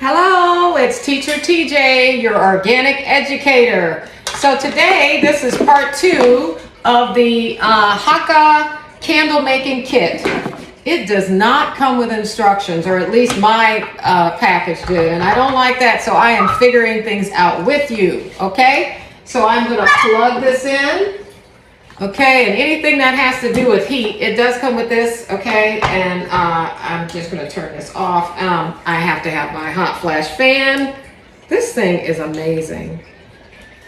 Hello, it's Teacher TJ, your organic educator. So today, this is part 2 of the Haccah candle making kit. It does not come with instructions, or at least my package did, and I don't like that, so I am figuring things out with you, okay? So I'm going to plug this in. Okay, and anything that has to do with heat, it does come with this, okay? And I'm just going to turn this off. I have to have my hot flash fan. This thing is amazing.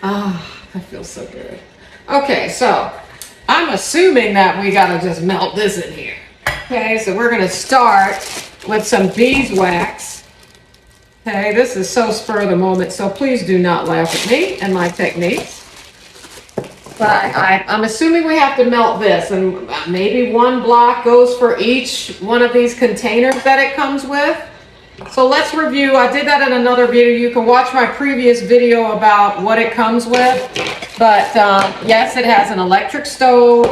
That feels so good. Okay, so I'm assuming that we got to just melt this in here. Okay, so we're going to start with some beeswax. Okay, this is so spur of the moment, so please do not laugh at me and my techniques. But I'm assuming we have to melt this, and maybe one block goes for each one of these containers that it comes with. So let's review. I did that in another video. You can watch my previous video about what it comes with. But yes, it has an electric stove.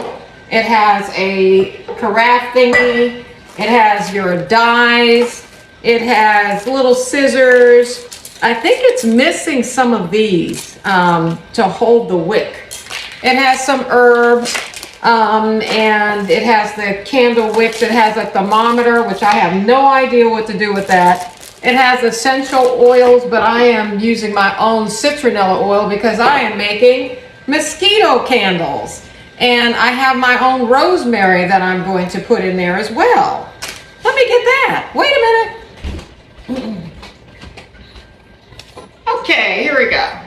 It has a carafe thingy. It has your dyes. It has little scissors. I think it's missing some of these to hold the wick. It has some herbs, and it has the candle wicks. It has a thermometer, which I have no idea what to do with that. It has essential oils, but I am using my own citronella oil because I am making mosquito candles. And I have my own rosemary that I'm going to put in there as well. Let me get that. Wait a minute. Okay, here we go.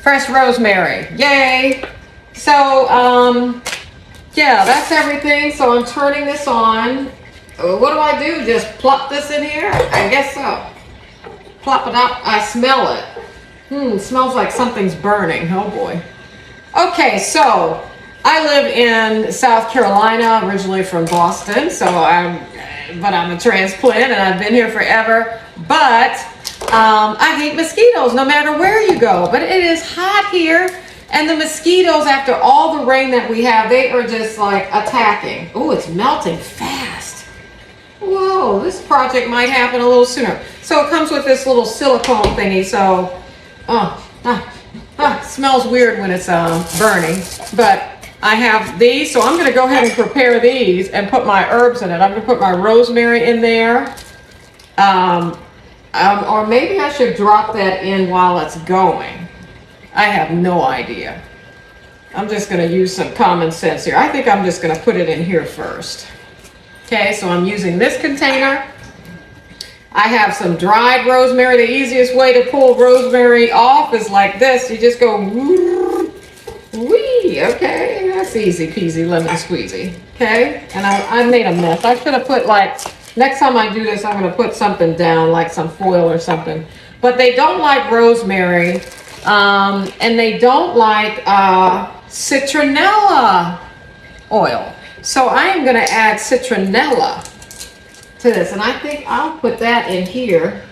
Fresh rosemary, yay. So, yeah, that's everything. So I'm turning this on. What do I do? Just plop this in here? I guess so. Plop it up. I smell it. It smells like something's burning. Oh boy. Okay, so I live in South Carolina, originally from Boston. So I'm a transplant and I've been here forever. But I hate mosquitoes no matter where you go, but it is hot here, and the mosquitoes, after all the rain that we have, they are just like attacking. Oh, it's melting fast. Whoa, this project might happen a little sooner. So it comes with this little silicone thingy, so smells weird when it's burning, but I have these, so I'm going to go ahead and prepare these and put my herbs in it. I'm going to put my rosemary in there. Or maybe I should drop that in while it's going. I have no idea. I'm just going to use some common sense here. I think I'm just going to put it in here first. Okay, so I'm using this container. I have some dried rosemary. The easiest way to pull rosemary off is like this. You just go wee. Okay, that's easy peasy lemon squeezy. Okay, and I made a mess. I should have put next time I do this, I'm going to put something down, like some foil or something. But they don't like rosemary, and they don't like citronella oil. So I am going to add citronella to this, and I think I'll put that in here.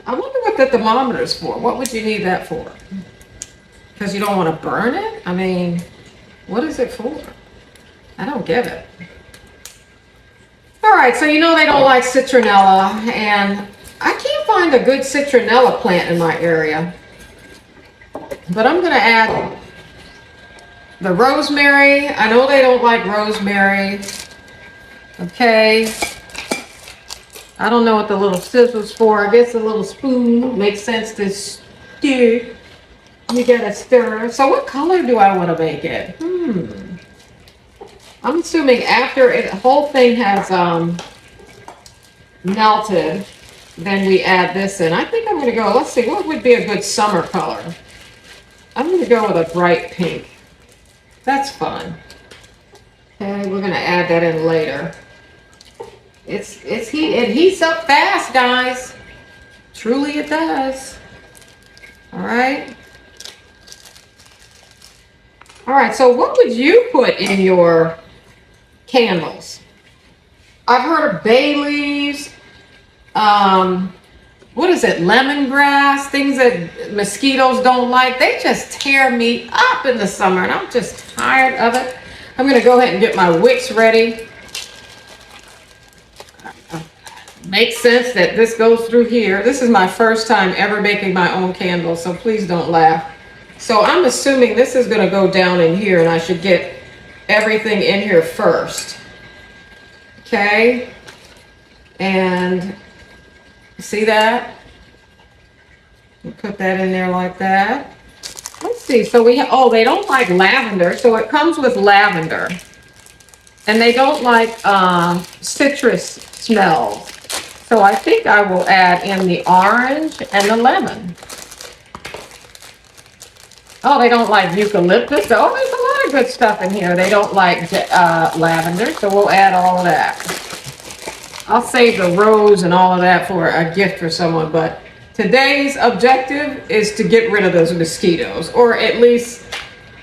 I wonder what the thermometer is for. What would you need that for? Because you don't want to burn it? I mean, what is it for? I don't get it. All right, so you know they don't like citronella, and I can't find a good citronella plant in my area. But I'm going to add the rosemary. I know they don't like rosemary. Okay. I don't know what the little scissors for. I guess a little spoon makes sense to stir. You got to stir. So what color do I want to make it? I'm assuming after the whole thing has melted, then we add this in. I think I'm going to go, let's see, what would be a good summer color? I'm going to go with a bright pink. That's fun. Okay, we're going to add that in later. It heats up fast, guys. Truly it does. All right. All right, so what would you put in your candles? I've heard of bay leaves, what is it, lemongrass, things that mosquitoes don't like. They just tear me up in the summer, and I'm just tired of it. I'm going to go ahead and get my wicks ready. Makes sense that this goes through here. This is my first time ever making my own candles, so please don't laugh. So I'm assuming this is gonna go down in here and I should get everything in here first. Okay, and see that? We'll put that in there like that. Let's see, so oh, they don't like lavender, so it comes with lavender. And they don't like citrus smells. So I think I will add in the orange and the lemon. Oh, they don't like eucalyptus. Oh, there's a lot of good stuff in here. They don't like lavender, so we'll add all of that. I'll save the rose and all of that for a gift for someone, but today's objective is to get rid of those mosquitoes, or at least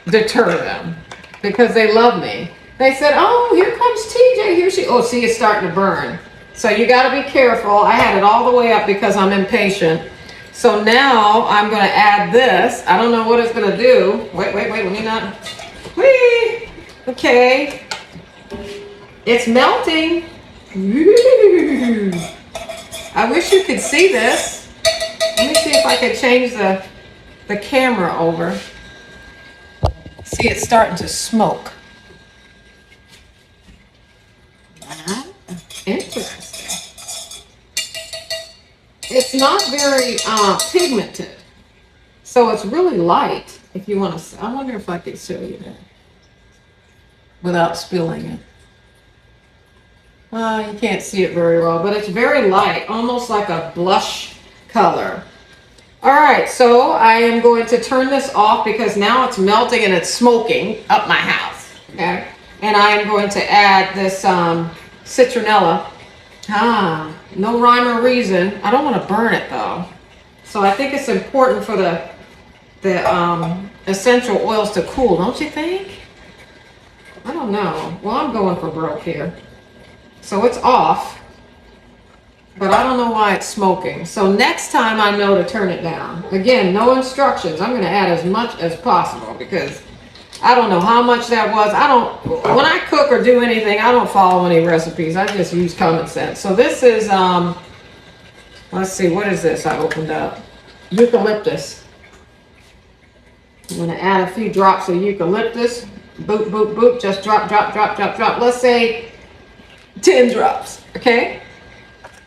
deter them, because they love me. They said, oh, here comes TJ, here she, oh, see, it's starting to burn. So you gotta be careful. I had it all the way up because I'm impatient. So now I'm gonna add this. I don't know what it's gonna do. Wait, let me not, whee! Okay, it's melting. Ooh. I wish you could see this. Let me see if I can change the camera over. See, it's starting to smoke. Interesting. It's not very pigmented, so it's really light. If you want to, I wonder if I could show you that without spilling it. You can't see it very well, but it's very light, almost like a blush color. All right, so I am going to turn this off because now it's melting and it's smoking up my house. Okay, and I am going to add this citronella. No rhyme or reason. I don't want to burn it though. So I think it's important for the essential oils to cool, don't you think? I don't know. Well, I'm going for broke here. So it's off, but I don't know why it's smoking. So next time I know to turn it down. Again, no instructions. I'm going to add as much as possible because I don't know how much that was. When I cook or do anything, I don't follow any recipes. I just use common sense. So this is, let's see, what is this I opened up? Eucalyptus. I'm going to add a few drops of eucalyptus. Boop, boop, boop. Just drop, drop, drop, drop, drop. Let's say 10 drops, okay?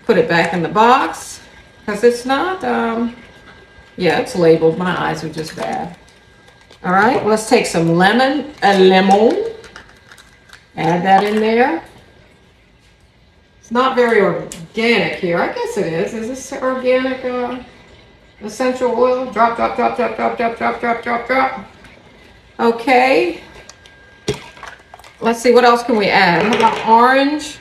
Put it back in the box because it's not, yeah, it's labeled. My eyes are just bad. All right, let's take some lemon, add that in there. It's not very organic here. I guess it is. Is this organic essential oil? Drop, drop, drop, drop, drop, drop, drop, drop, drop, drop. Okay. Let's see, what else can we add? How about orange?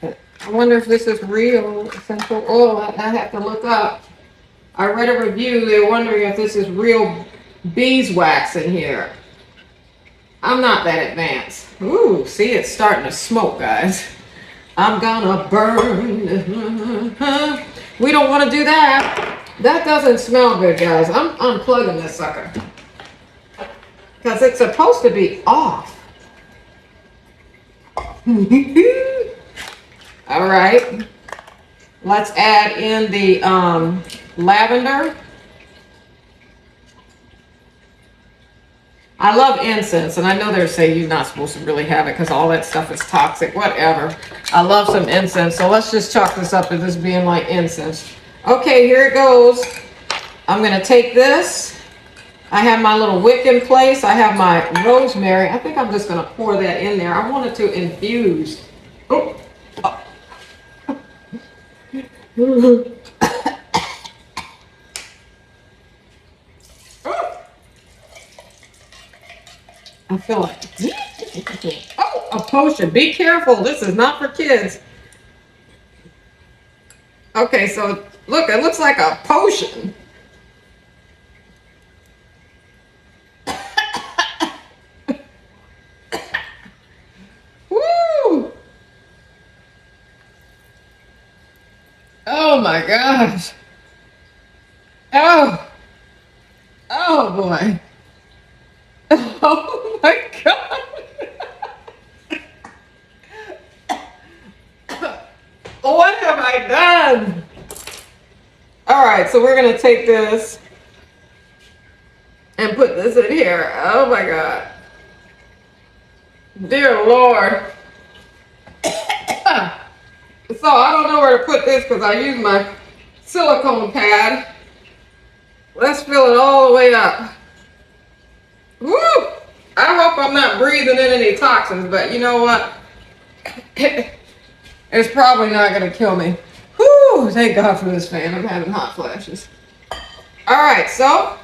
I wonder if this is real essential oil. I have to look up. I read a review. They're wondering if this is real beeswax in here. I'm not that advanced. Ooh, see, it's starting to smoke, guys. I'm gonna burn. We don't want to do that. That doesn't smell good, guys. I'm unplugging this sucker because it's supposed to be off. All right, let's add in the lavender. I love incense, and I know they're saying you're not supposed to really have it because all that stuff is toxic, whatever. I love some incense, so let's just chalk this up as this being like incense. Okay, here it goes. I'm going to take this. I have my little wick in place. I have my rosemary. I think I'm just going to pour that in there. I want it to infuse. Oh. I feel like, oh, a potion. Be careful. This is not for kids. Okay, so look, it looks like a potion. Woo! Oh my gosh. Oh. Oh boy. Oh my God. so we're gonna take this and put this in here. Oh my God. Dear Lord. So I don't know where to put this because I use my silicone pad. Let's fill it all the way up. Woo! I hope I'm not breathing in any toxins, but you know what? It's probably not gonna kill me. Whew, thank God for this fan. I'm having hot flashes. All right, so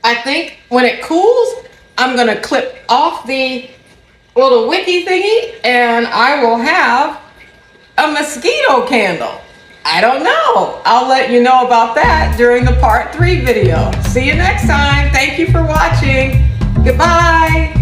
I think when it cools, I'm gonna clip off the little wicky thingy and I will have a mosquito candle. I don't know. I'll let you know about that during the part 3 video. See you next time. Thank you for watching. Goodbye.